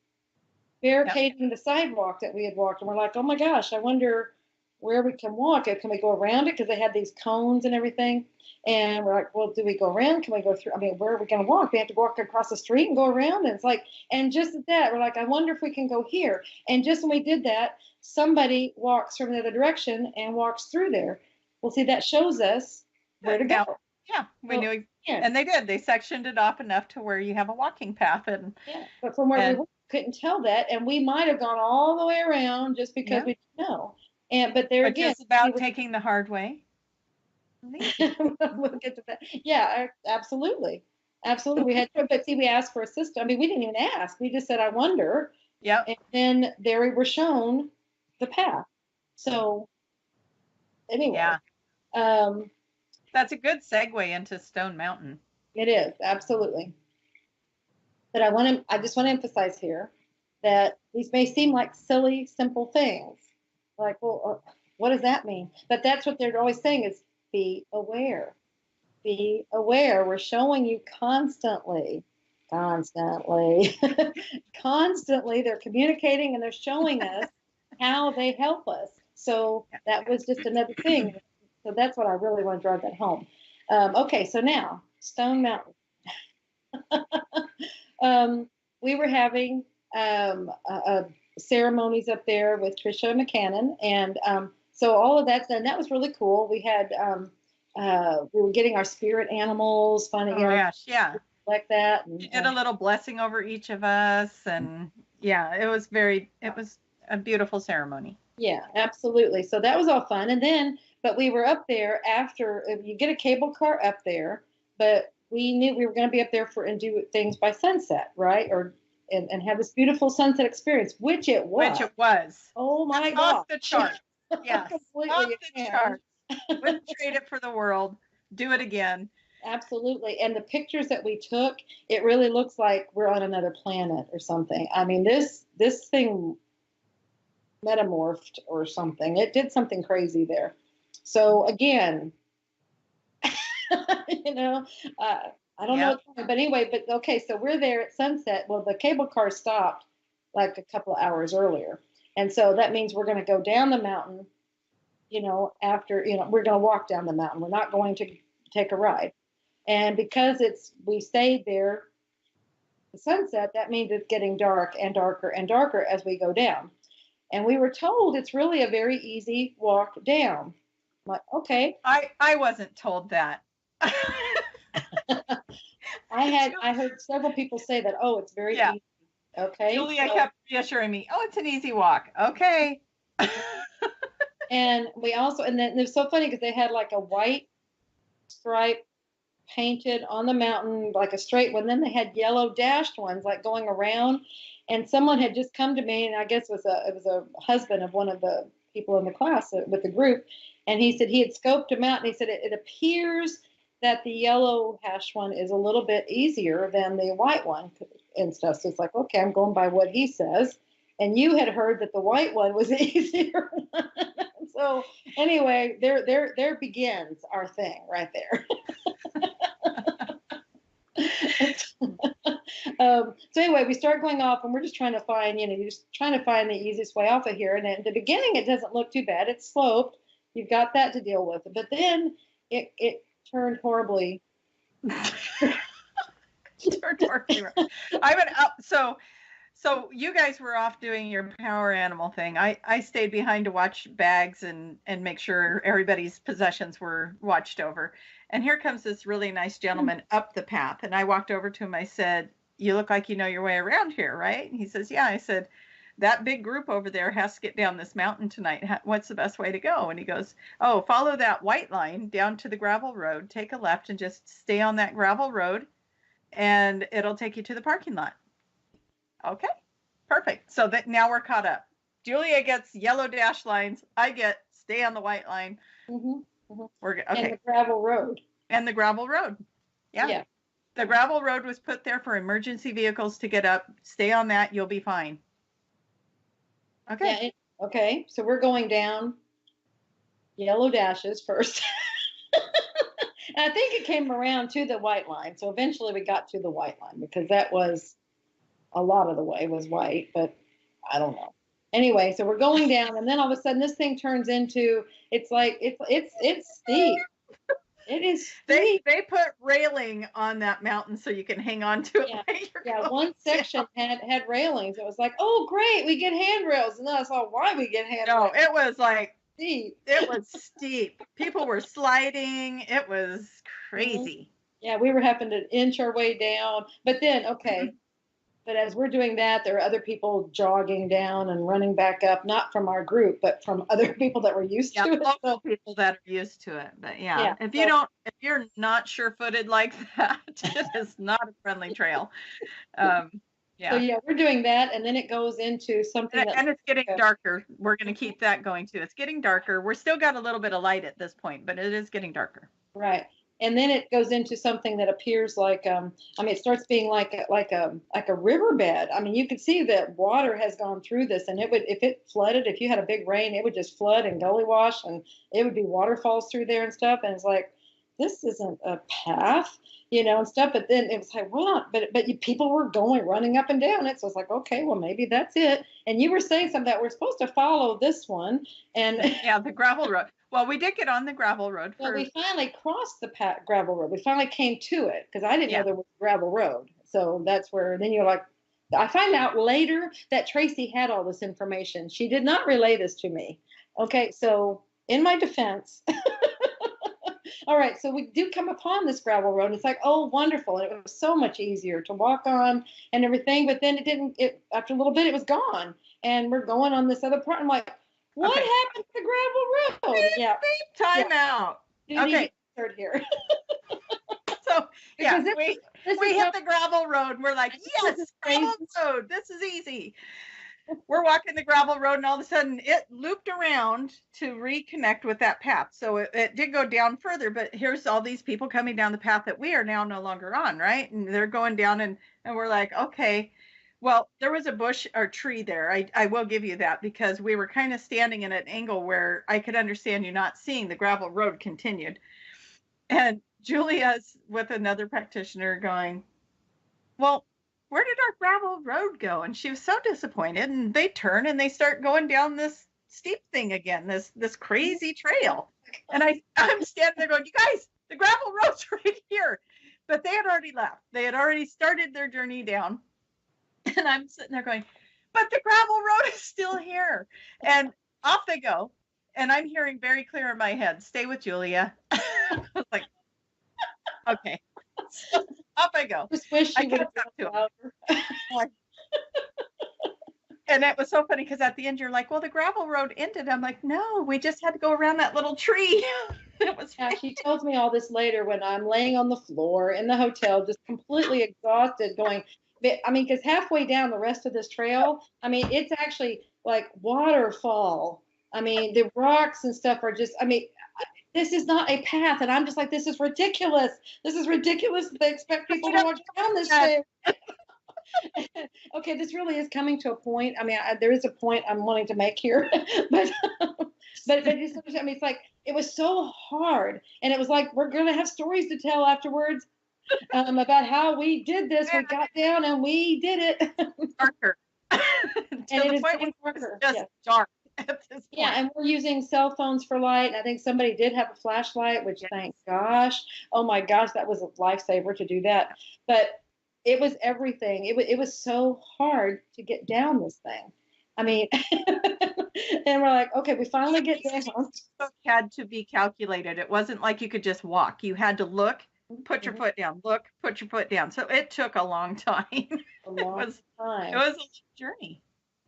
barricading the sidewalk that we had walked, and we're like, oh my gosh, I wonder where we can walk. Can we go around it? Because they had these cones and everything. And we're like, well, do we go around? Can we go through? I mean, where are we going to walk? We have to walk across the street and go around. And it's like, and just at that, we're like, I wonder if we can go here. And just when we did that, somebody walks from the other direction and walks through there. Well, see, that shows us where to go. Yeah, we knew. Yeah. And they did. They sectioned it off enough to where you have a walking path. But from where we couldn't tell that. And we might have gone all the way around just because we didn't know. But there again, just about taking the hard way. We'll get to that. Yeah, absolutely. We had to, but see, we asked for assistance. I mean, we didn't even ask. We just said, I wonder. Yeah. And then there we were shown the path. So anyway. Yeah. That's a good segue into Stone Mountain. It is, absolutely. But I just want to emphasize here that these may seem like silly, simple things. Like, well, what does that mean? But that's what they're always saying is be aware. Be aware. We're showing you constantly. Constantly. They're communicating and they're showing us how they help us. So that was just another thing. So that's what I really want to drive that home. Okay, so now, Stone Mountain. We were having ceremonies up there with Trisha McCannon, and so all of that, and that was really cool. We had we were getting our spirit animals, finding like that. And, you did a little blessing over each of us, and it was a beautiful ceremony. Yeah, absolutely. So that was all fun, and then But we were up there after, if you get a cable car up there, but we knew we were going to be up there for and do things by sunset, right? Or and have this beautiful sunset experience, which it was. Which it was. Oh my Off God. the chart. Yes. Completely Off the again. chart. Wouldn't trade it for the world. Do it again. Absolutely. And the pictures that we took, it really looks like we're on another planet or something. I mean, this thing metamorphed or something. It did something crazy there. So again, you know, I don't know, but anyway, but okay, so we're there at sunset. Well, the cable car stopped like a couple of hours earlier. And so that means we're going to go down the mountain, after, we're going to walk down the mountain. We're not going to take a ride. And because we stayed there the sunset, that means it's getting dark and darker and darker as we go down. And we were told it's really a very easy walk down. I'm like, okay. I wasn't told that. I heard several people say that, oh, it's very easy. Okay. Julia kept reassuring me, oh, it's an easy walk. Okay. And then it was so funny because they had like a white stripe painted on the mountain, like a straight one. Then they had yellow dashed ones like going around. And someone had just come to me, and I guess it was a husband of one of the people in the class with the group. And he said he had scoped them out, and he said it appears that the yellow hash one is a little bit easier than the white one and stuff. So it's like, okay, I'm going by what he says. And you had heard that the white one was easier. So anyway, there begins our thing right there. So anyway, we start going off, and we're just trying to find, you're just trying to find the easiest way off of here. And at the beginning, it doesn't look too bad. It's sloped. You've got that to deal with. But then it turned horribly. Turned horribly. I went up. So you guys were off doing your power animal thing. I stayed behind to watch bags and make sure everybody's possessions were watched over. And here comes this really nice gentleman up the path. And I walked over to him. I said, you look like you know your way around here, right? And he says, yeah. I said, that big group over there has to get down this mountain tonight. What's the best way to go? And he goes, oh, follow that white line down to the gravel road, take a left, and just stay on that gravel road, and it'll take you to the parking lot. Okay, perfect. So that now we're caught up. Julia gets yellow dash lines. I get stay on the white line. Mm-hmm. Mm-hmm. We're good. Okay. And the gravel road. And the gravel road. Yeah. The gravel road was put there for emergency vehicles to get up. Stay on that. You'll be fine. Okay. Yeah, okay. So we're going down yellow dashes first. And I think it came around to the white line. So eventually we got to the white line because that was a lot of the way was white, but I don't know. Anyway, so we're going down, and then all of a sudden this thing turns into, it's like, it's steep. It is steep. They put railing on that mountain so you can hang on to it. Yeah, one section had railings. It was like, oh, great, we get handrails. And then I saw why we get handrails. No, it was like steep. It was steep. People were sliding. It was crazy. Yeah, we were having to inch our way down. But then, okay. But as we're doing that, there are other people jogging down and running back up, not from our group, but from other people that were used to it. Local people that are used to it. But if you're not sure-footed like that, it is not a friendly trail. So we're doing that, and then it goes into something. And it's getting darker. We're going to keep that going too. It's getting darker. We're still got a little bit of light at this point, but it is getting darker. Right. And then it goes into something that appears like, it starts being like a riverbed. I mean, you could see that water has gone through this, and it would, if it flooded, if you had a big rain, it would just flood and gully wash, and it would be waterfalls through there and stuff. And it's like, this isn't a path, and stuff. But then it was like, well, but people were running up and down it. So it's like, okay, well, maybe that's it. And you were saying something that we're supposed to follow this one, and the gravel road. Well, we did get on the gravel road. Well, we finally crossed the gravel road. We finally came to it because I didn't know there was a gravel road. So that's where, then you're like, I find out later that Tracy had all this information. She did not relay this to me. Okay, so in my defense, all right, so we do come upon this gravel road. And it's like, oh, wonderful. And it was so much easier to walk on and everything. But then after a little bit, it was gone. And we're going on this other part. I'm like, What Okay. happened to the gravel road? Yeah. Time out. Okay. Start here. So yeah, Because we is hit the gravel road and we're like, yes, gravel road. This is easy. We're walking the gravel road and all of a sudden it looped around to reconnect with that path. So it did go down further, but here's all these people coming down the path that we are now no longer on, right? And they're going down and we're like, okay, well, there was a bush or tree there. I will give you that because we were kind of standing in an angle where I could understand you not seeing the gravel road continued. And Julia's with another practitioner going, well, where did our gravel road go? And she was so disappointed. And they turn and they start going down this steep thing again, this crazy trail. And I'm standing there going, you guys, the gravel road's right here. But they had already left. They had already started their journey down. And I'm sitting there going, but the gravel road is still here. And off they go. And I'm hearing very clear in my head, stay with Julia. I was like, okay. So off I go. Just wish I you would kept have up to him. And it was so funny because at the end you're like, well, the gravel road ended. I'm like, no, we just had to go around that little tree. It was yeah, she tells me all this later when I'm laying on the floor in the hotel, just completely exhausted, going, I mean, because halfway down the rest of this trail, I mean, it's actually like waterfall. I mean, the rocks and stuff are just, I mean, this is not a path. And I'm just like, this is ridiculous. This is ridiculous. They expect people to walk down this thing. Okay, this really is coming to a point. I mean, there is a point I'm wanting to make here, but just, I mean, it's like it was so hard, and it was like we're gonna have stories to tell afterwards about how we did this. We got down and we did it. Darker. And it is getting darker. Just dark at this point. Yeah, and we're using cell phones for light. And I think somebody did have a flashlight, which thank gosh. Oh my gosh, that was a lifesaver to do that. But it was everything. It was so hard to get down this thing. I mean, and we're like, okay, we finally get down. It had to be calculated. It wasn't like you could just walk. You had to look, put your foot down, look, put your foot down. So it took a long time. It was a journey.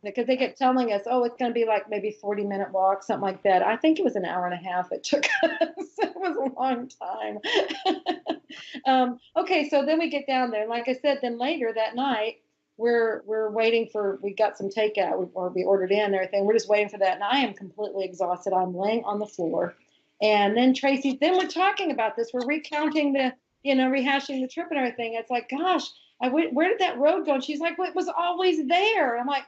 Because they kept telling us, oh, it's going to be like maybe 40-minute walk, something like that. I think it was an hour and a half it took us. It was a long time. Okay, so then we get down there. Like I said, then later that night, we're waiting for, we got some takeout, or we ordered in and everything. We're just waiting for that. And I am completely exhausted. I'm laying on the floor. And then Tracy, then we're talking about this. We're recounting rehashing the trip and everything. It's like, gosh, where did that road go? And she's like, well, it was always there. I'm like,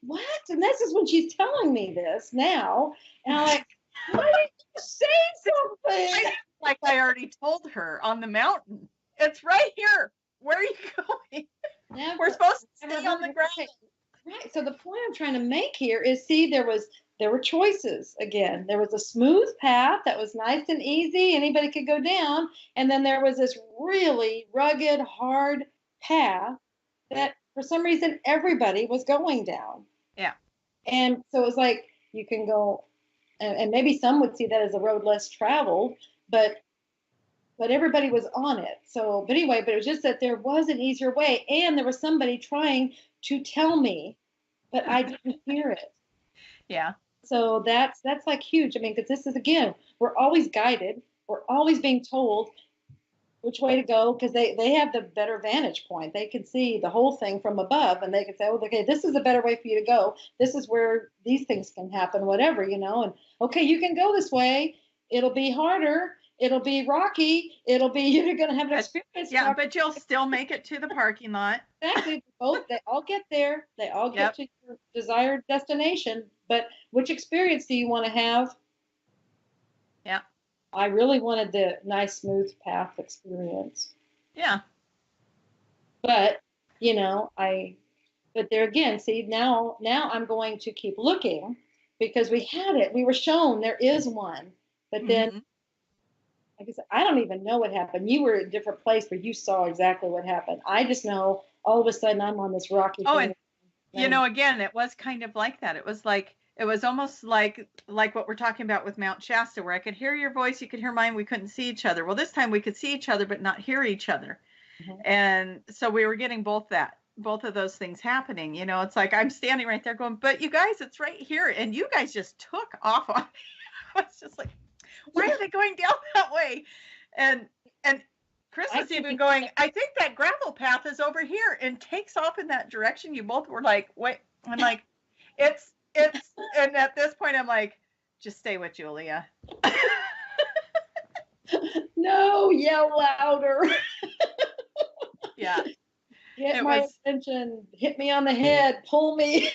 what? And this is when she's telling me this now. And I'm like, why did you say something? Like I already told her on the mountain. It's right here. Where are you going? Never, we're supposed to stay on the ground. Right. So the point I'm trying to make here is, see, there were choices again. There was a smooth path that was nice and easy. Anybody could go down. And then there was this really rugged, hard path that for some reason everybody was going down. Yeah. And so it was like, you can go, and maybe some would see that as a road less traveled, but everybody was on it. So, but anyway, but it was just that there was an easier way, and there was somebody trying to tell me, but I didn't hear it. Yeah. So that's like huge. I mean, because this is, again, we're always guided. We're always being told which way to go, because they have the better vantage point. They can see the whole thing from above, and they can say, oh, okay, this is a better way for you to go. This is where these things can happen, whatever, and okay, you can go this way. It'll be harder. It'll be rocky. You're going to have an experience. Yeah, but you'll still make it to the parking lot. Exactly. They all get there. They all get to your desired destination. But which experience do you want to have? Yeah. I really wanted the nice, smooth path experience. Yeah. But, but there again, see, now I'm going to keep looking, because we had it. We were shown there is one. But then, like I said, I don't even know what happened. You were in a different place where you saw exactly what happened. I just know all of a sudden I'm on this rocky thing. And again, it was kind of like that. It was almost like what we're talking about with Mount Shasta, where I could hear your voice, you could hear mine, we couldn't see each other. Well, this time we could see each other, but not hear each other. Mm-hmm. And so we were getting both that. both of those things happening. You know, it's like I'm standing right there going, but you guys, it's right here. And you guys just took off on me. I was just like, why are they going down that way? And Chris is even going, I think that gravel path is over here, and takes off in that direction. You both were like, wait. I'm like, it's, and at this point I'm like, just stay with Julia. No, yell louder. Yeah. Get my attention, hit me on the head, pull me.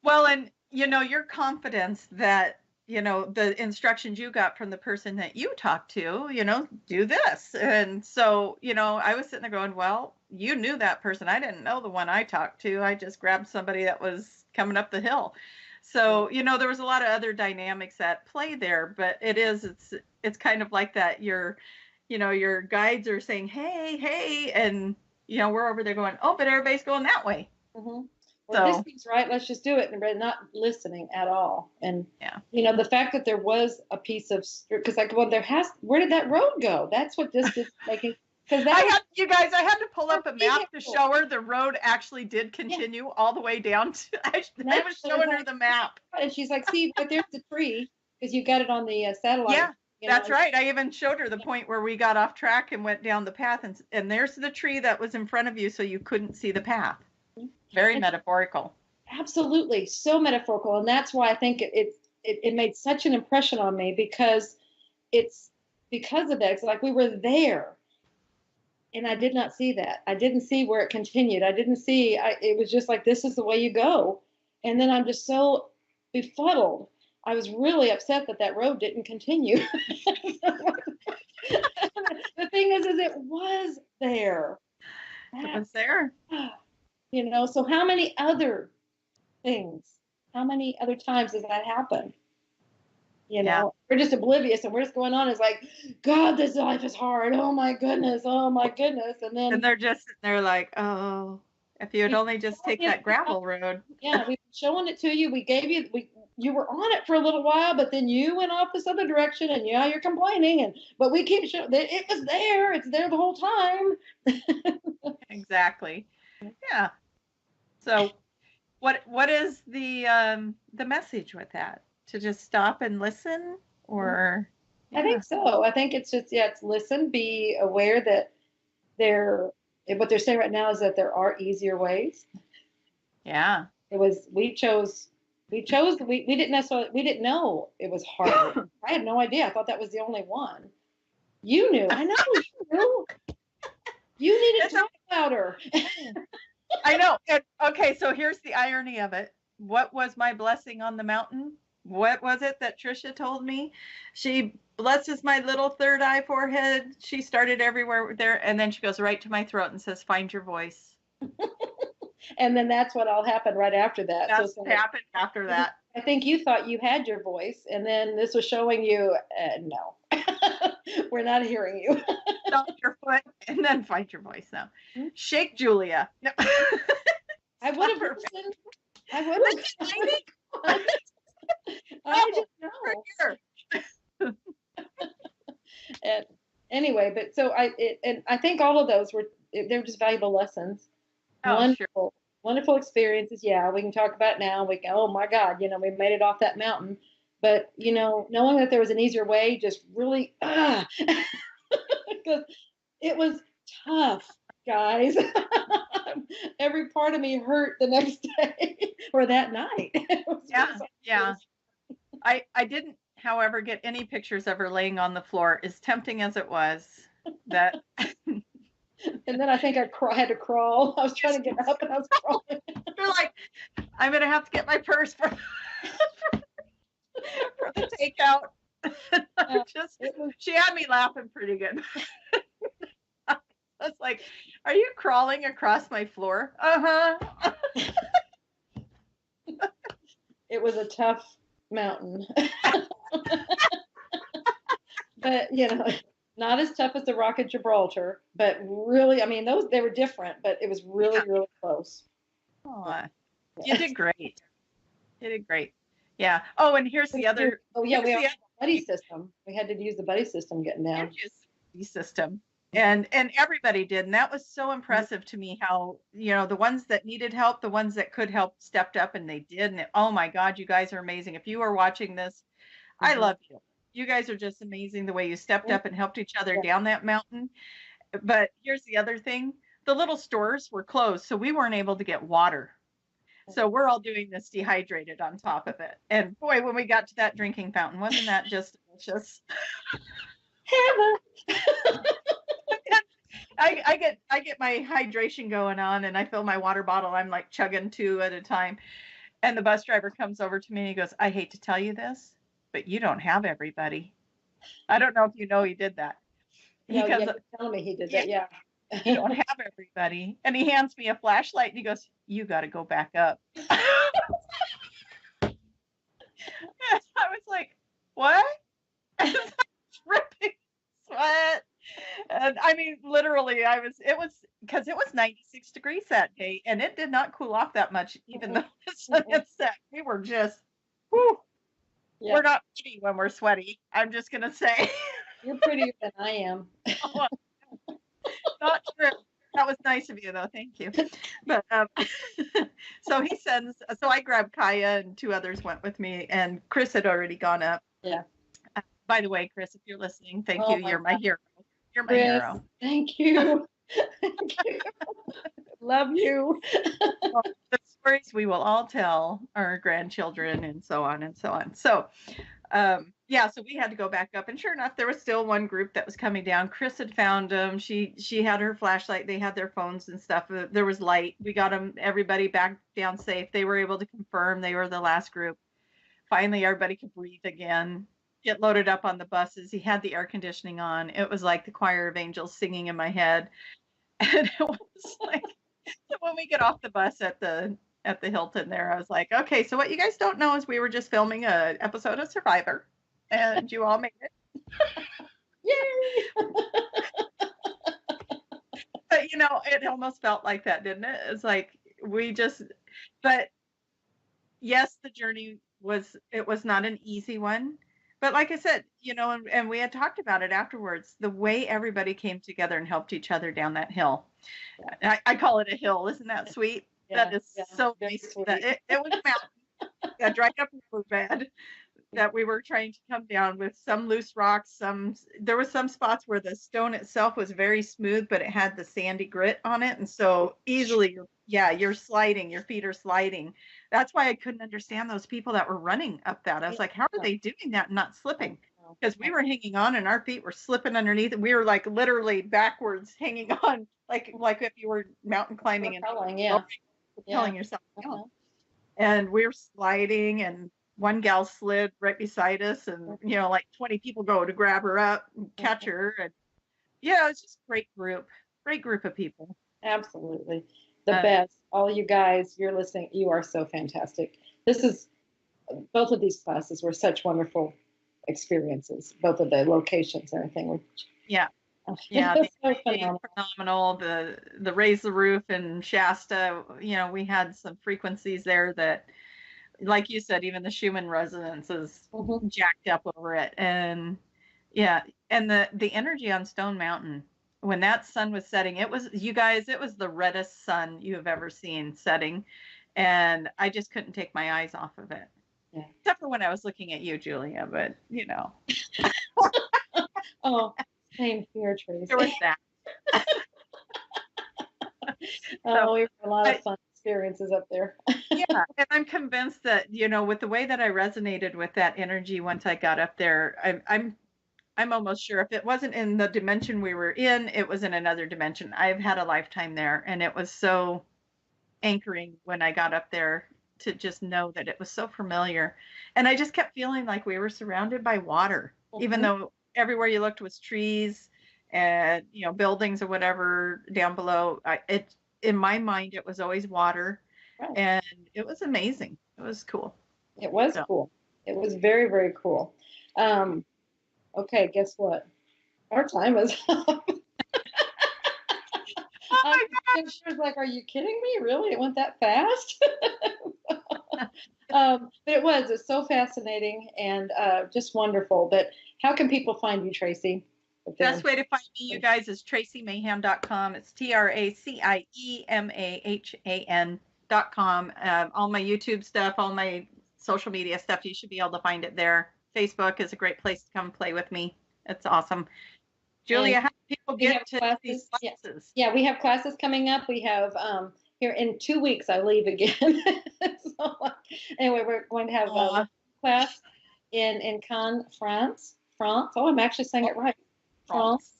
Well, and you know, your confidence that, you know, the instructions you got from the person that you talked to, you know, do this. And so, you know, I was sitting there going, well, you knew that person. I didn't know the one I talked to. I just grabbed somebody that was coming up the hill. So, you know, there was a lot of other dynamics at play there, but it's kind of like that. Your guides are saying, hey, and, you know, we're over there going, oh, but everybody's going that way. Mm-hmm. Well, this seems right. Let's just do it. And we're not listening at all. And, you know, the fact that there was a piece of, because like, well, where did that road go? That's what this is making. Because I had to pull up a map to show her the road actually did continue all the way down to, I was showing her the map. And she's like, see, but there's the tree, because you got it on the satellite. Yeah, that's right. I even showed her the point where we got off track and went down the path, and there's the tree that was in front of you, so you couldn't see the path. Very metaphorical. Absolutely. So metaphorical. And that's why I think it made such an impression on me, because it's because of that. It's like we were there. And I did not see that. I didn't see where it continued. I didn't see, it was just like, this is the way you go. And then I'm just so befuddled. I was really upset that road didn't continue. The thing is it was there. It was there. You know, so how many other things, how many other times does that happen? You know, we're just oblivious and we're just going on. It's like, God, this life is hard. Oh my goodness. And they're like, oh, if you would only just take that gravel road. Yeah, we've been showing it to you. We gave you, you were on it for a little while, but then you went off this other direction, and you're complaining. But we keep showing that it was there. It's there the whole time. Exactly. Yeah. So what is the message with that? To just stop and listen, or? Yeah. I think so. I think it's just, it's listen, be aware that what they're saying right now is that there are easier ways. Yeah. We didn't know it was hard. I had no idea. I thought that was the only one. You knew. I know you knew. You needed to talk louder. I know. Okay, so here's the irony of it. What was my blessing on the mountain? What was it that Trisha told me? She blesses my little third eye forehead. She started everywhere there, and then she goes right to my throat and says, find your voice. And then that's what all happened right after that. That's what happened after that. I think you thought you had your voice, and then this was showing you, no, we're not hearing you. Stop your foot, and then find your voice now. Mm-hmm. Shake Julia. No. I would have listened. I would have. I didn't know. And anyway, but so I think all of those they're just valuable lessons. Wonderful experiences. Yeah, we can talk about it now. We can, oh my God, we made it off that mountain. But knowing that there was an easier way just really because it was tough, guys. Every part of me hurt the next day or that night. Yeah. I didn't, however, get any pictures of her laying on the floor, as tempting as it was. That. And then I think I had to crawl. I was trying to get up and I was crawling. You're like, I'm going to have to get my purse for the takeout. She had me laughing pretty good. I was like, are you crawling across my floor? Uh-huh. It was a tough mountain. But, not as tough as the Rock of Gibraltar, but really, I mean, they were different, but it was really, really close. Oh, you did great. You did great. Yeah. Oh, and here's the other. Oh, yeah, we had the buddy system. We had to use the buddy system getting down. Buddy system. and everybody did, and that was so impressive to me how, the ones that needed help, the ones that could help stepped up, and they did. And oh my God, you guys are amazing. If you are watching this, I Mhm. love you. You guys are just amazing the way you stepped Yeah. up and helped each other Yeah. down that mountain. But here's the other thing. The little stores were closed, so we weren't able to get water. So we're all doing this dehydrated on top of it. And boy, when we got to that drinking fountain, wasn't that just delicious? I get my hydration going on, and I fill my water bottle. I'm like chugging 2 at a time. And the bus driver comes over to me and he goes, "I hate to tell you this, but you don't have everybody." I don't know if you know he did that. No, Because yeah, you're telling me he did yeah, that. Yeah. you don't have everybody. And he hands me a flashlight and he goes, "You got to go back up." I was like, "What?" Dripping sweat. And I mean, literally, it was because it was 96 degrees that day, and it did not cool off that much, even though the sun had set. We were just, whew, Yeah. we're not pretty when we're sweaty. I'm just going to say. You're prettier than I am. Not true. That was nice of you, though. Thank you. But so I grabbed Kaya, and 2 others went with me, and Chris had already gone up. Yeah. By the way, Chris, if you're listening, thank Oh you. my You're my God. hero. You're my Chris, hero. thank you. Thank you. Love you. Well, the stories we will all tell our grandchildren, and so on and so on. So, so we had to go back up, and sure enough, there was still one group that was coming down. Chris had found them. She had her flashlight. They had their phones and stuff. There was light. We got them, everybody back down safe. They were able to confirm they were the last group. Finally, everybody could breathe again. Get loaded up on the buses. He had the air conditioning on. It was like the choir of angels singing in my head. And it was like, so when we get off the bus at the Hilton there, I was like, okay, so what you guys don't know is we were just filming a episode of Survivor, and you all made it. Yay! But it almost felt like that, didn't it? It's like but yes, the journey was not an easy one. But like I said, and we had talked about it afterwards, the way everybody came together and helped each other down that hill. I call it a hill. Isn't that sweet? Yeah, That is yeah, so very nice. sweet. It was a mountain, a dried up riverbed that we were trying to come down with some loose rocks. There were some spots where the stone itself was very smooth, but it had the sandy grit on it. And so easily, you're sliding, your feet are sliding. That's why I couldn't understand those people that were running up that. I was like, how are they doing that and not slipping? Because we were hanging on and our feet were slipping underneath. We were like literally backwards hanging on, like if you were mountain climbing and propelling yourself down. And we were sliding, and one gal slid right beside us, and like 20 people go to grab her up and catch her. And it's just great group of people. Absolutely. The best. All you guys, you're listening, you are so fantastic. Both of these classes were such wonderful experiences, both of the locations and everything. So phenomenal. The Raise the Roof in Shasta, we had some frequencies there that, like you said, even the Schumann resonance is jacked up over it. And and the energy on Stone Mountain when that sun was setting, it was the reddest sun you have ever seen setting, and I just couldn't take my eyes off of it. Yeah. Except for when I was looking at you, Julia, but Oh, same here, Tracy. There was that. We had a lot of fun experiences up there. Yeah, and I'm convinced that with the way that I resonated with that energy once I got up there, I'm almost sure if it wasn't in the dimension we were in, it was in another dimension. I've had a lifetime there, and it was so anchoring when I got up there to just know that it was so familiar. And I just kept feeling like we were surrounded by water, even though everywhere you looked was trees and buildings or whatever down below. In my mind, it was always water, and it was amazing. It was cool. It was cool. It was very, very cool. Okay, guess what? Our time is up. Oh my gosh. She was like, are you kidding me? Really? It went that fast? But it was so fascinating and just wonderful. But how can people find you, Tracy? Best way to find me, you guys, is tracymayhan.com. It's TracyMahan.com. All my YouTube stuff, all my social media stuff, you should be able to find it there. Facebook is a great place to come play with me. It's awesome. Julia, how do people get to these classes? Yeah, we have classes coming up. We have here in 2 weeks, I leave again. So, anyway, we're going to have a class in Cannes, France. Oh, I'm actually saying it right. France.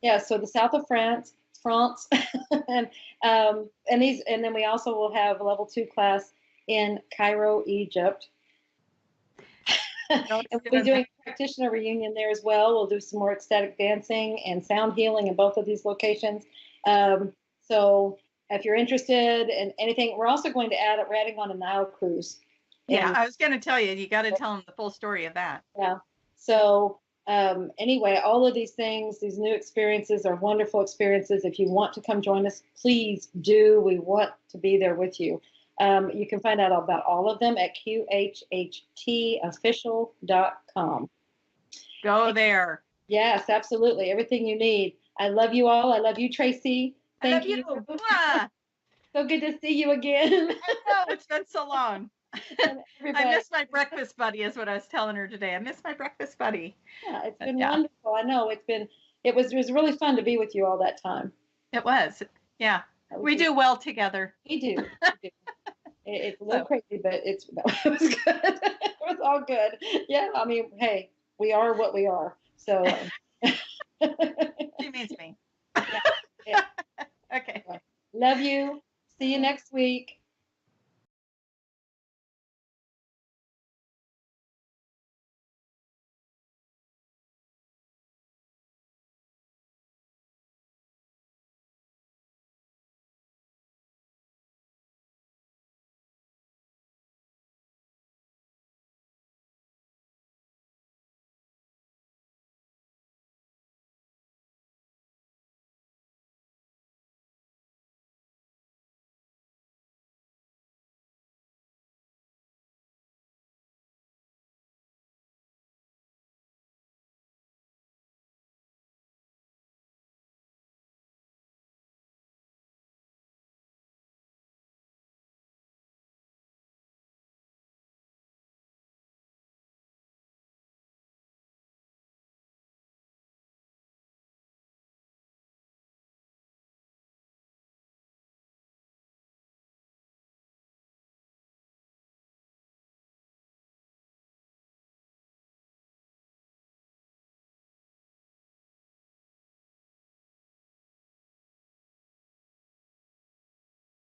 Yeah, so the south of France, France. and then we also will have a level 2 class in Cairo, Egypt. And we'll be doing a practitioner reunion there as well. We'll do some more ecstatic dancing and sound healing in both of these locations. So if you're interested in anything, we're also going to we're adding on a Nile cruise. Yeah, I was going to tell you, you got to tell them the full story of that. Yeah. So anyway, all of these things, these new experiences are wonderful experiences. If you want to come join us, please do. We want to be there with you. You can find out about all of them at qhhtofficial.com. Go there. Yes, absolutely. Everything you need. I love you all. I love you, Tracy. Thank you. So good to see you again. I know, it's been so long. I miss my breakfast buddy, is what I was telling her today. I miss my breakfast buddy. Yeah, it's been wonderful. I know it was really fun to be with you all that time. It was. Yeah. We do well together. We do. It's a little crazy, but it was good. It was all good. Yeah, I mean, hey, we are what we are. So she means me. Yeah. Okay. Love you. See you next week.